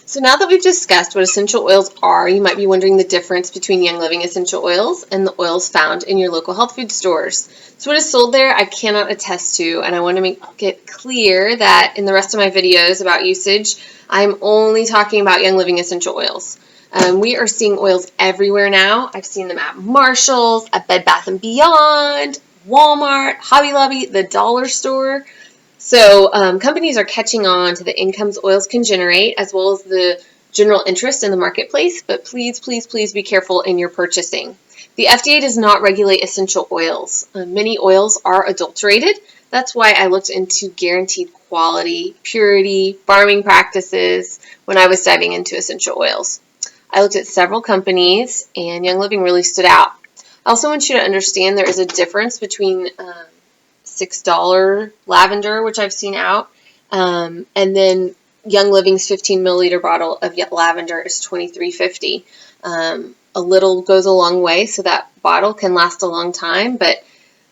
So now that we've discussed what essential oils are, you might be wondering the difference between Young Living essential oils and the oils found in your local health food stores. So what is sold there, I cannot attest to, and I want to make it clear that in the rest of my videos about usage, I'm only talking about Young Living essential oils. We are seeing oils everywhere now. I've seen them at Marshall's, at Bed Bath & Beyond, Walmart, Hobby Lobby, the dollar store. So companies are catching on to the incomes oils can generate, as well as the general interest in the marketplace, but please, please, please be careful in your purchasing. The FDA does not regulate essential oils. Many oils are adulterated. That's why I looked into guaranteed quality, purity, farming practices when I was diving into essential oils. I looked at several companies, and Young Living really stood out. I also want you to understand there is a difference between $6 lavender, which I've seen out, and then Young Living's 15 milliliter bottle of lavender is $23.50. A little goes a long way, so that bottle can last a long time, but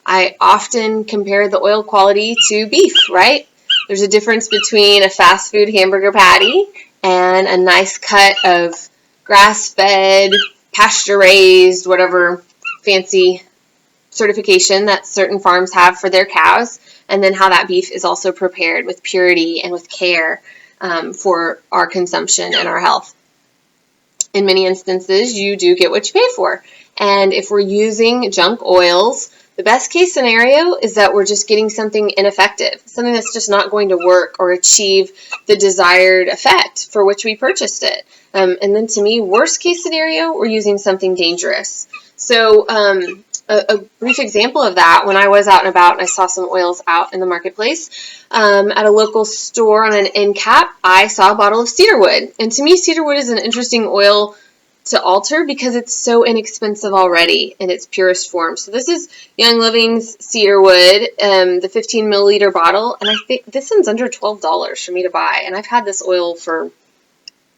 I often compare the oil quality to beef, right? There's a difference between a fast food hamburger patty and a nice cut of grass-fed, pasture-raised, whatever fancy certification that certain farms have for their cows, and then how that beef is also prepared with purity and with care for our consumption and our health. In many instances, you do get what you pay for. And if we're using junk oils, the best case scenario is that we're just getting something ineffective, something that's just not going to work or achieve the desired effect for which we purchased it. And then to me, worst case scenario, we're using something dangerous. So a brief example of that, when I was out and about and I saw some oils out in the marketplace, at a local store on an end cap, I saw a bottle of cedarwood. And to me, cedarwood is an interesting oil to alter because it's so inexpensive already in its purest form. So this is Young Living's cedarwood, the 15 milliliter bottle, and I think this one's under $12 for me to buy. And I've had this oil for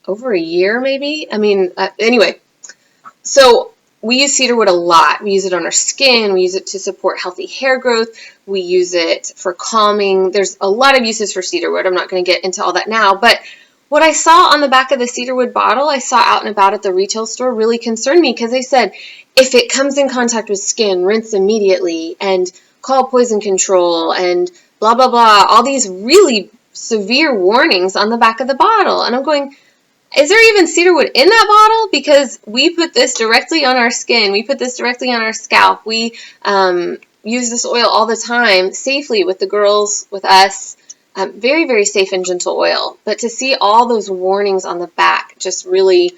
over a year, maybe. Anyway, so we use cedarwood a lot. We use it on our skin. We use it to support healthy hair growth. We use it for calming. There's a lot of uses for cedarwood. I'm not going to get into all that now, but what I saw on the back of the cedarwood bottle, I saw out and about at the retail store, really concerned me because they said, if it comes in contact with skin, rinse immediately and call poison control and blah, blah, blah. All these really severe warnings on the back of the bottle. And I'm going, is there even cedarwood in that bottle? Because we put this directly on our skin. We put this directly on our scalp. We use this oil all the time safely with the girls, with us. Very, very safe and gentle oil. But to see all those warnings on the back just really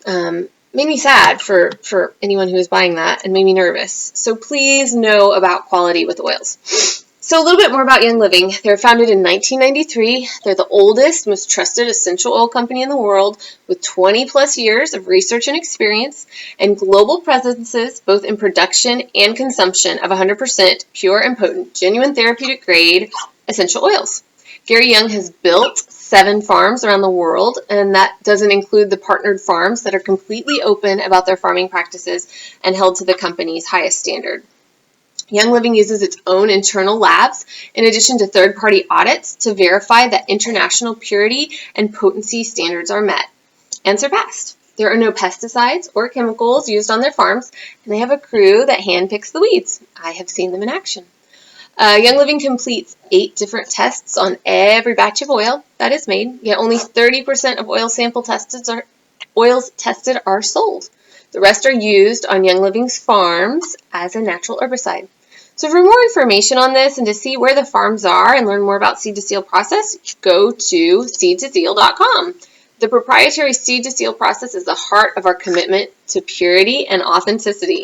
made me sad for anyone who is buying that and made me nervous. So please know about quality with oils. So a little bit more about Young Living. They were founded in 1993. They're the oldest, most trusted essential oil company in the world with 20 plus years of research and experience and global presences both in production and consumption of 100% pure and potent, genuine therapeutic grade essential oils. Gary Young has built 7 farms around the world, and that doesn't include the partnered farms that are completely open about their farming practices and held to the company's highest standard. Young Living uses its own internal labs in addition to third-party audits to verify that international purity and potency standards are met and surpassed. There are no pesticides or chemicals used on their farms, and they have a crew that handpicks the weeds. I have seen them in action. Young Living completes 8 different tests on every batch of oil that is made, yet only 30% of oils tested are sold. The rest are used on Young Living's farms as a natural herbicide. So for more information on this and to see where the farms are and learn more about Seed to Seal process, go to seedtoseal.com. The proprietary Seed to Seal process is the heart of our commitment to purity and authenticity.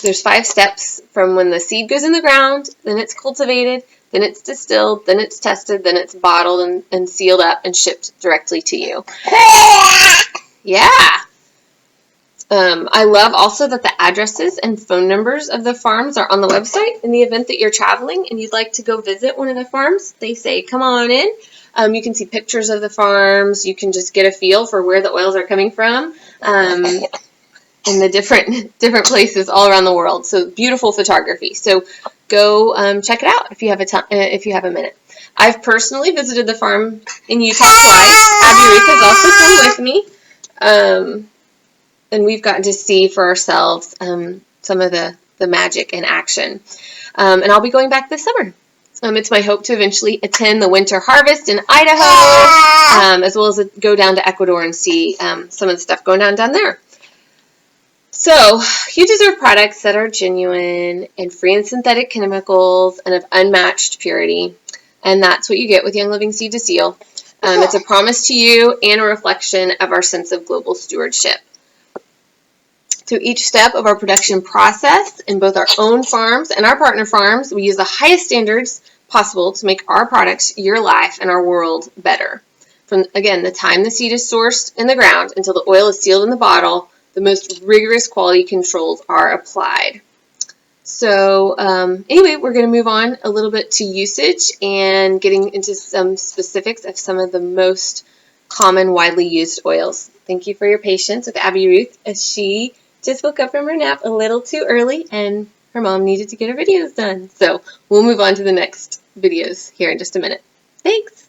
There's 5 steps from when the seed goes in the ground, then it's cultivated, then it's distilled, then it's tested, then it's bottled and sealed up and shipped directly to you. Yeah. I love also that the addresses and phone numbers of the farms are on the website. In the event that you're traveling and you'd like to go visit one of the farms, they say, come on in. You can see pictures of the farms. You can just get a feel for where the oils are coming from. In the different places all around the world. So beautiful photography. So go check it out if you have a minute. I've personally visited the farm in Utah twice. Abby Ruth has also come with me. And we've gotten to see for ourselves some of the magic in action. And I'll be going back this summer. It's my hope to eventually attend the winter harvest in Idaho, as well as go down to Ecuador and see some of the stuff going on down there. So, you deserve products that are genuine and free of synthetic chemicals and of unmatched purity. And that's what you get with Young Living Seed to Seal. It's a promise to you and a reflection of our sense of global stewardship. Through each step of our production process in both our own farms and our partner farms, we use the highest standards possible to make our products, your life, and our world better. From, again, the time the seed is sourced in the ground until the oil is sealed in the bottle, the most rigorous quality controls are applied. So anyway, we're going to move on a little bit to usage and getting into some specifics of some of the most common, widely used oils. Thank you for your patience with Abby Ruth as she just woke up from her nap a little too early and her mom needed to get her videos done. So we'll move on to the next videos here in just a minute. Thanks.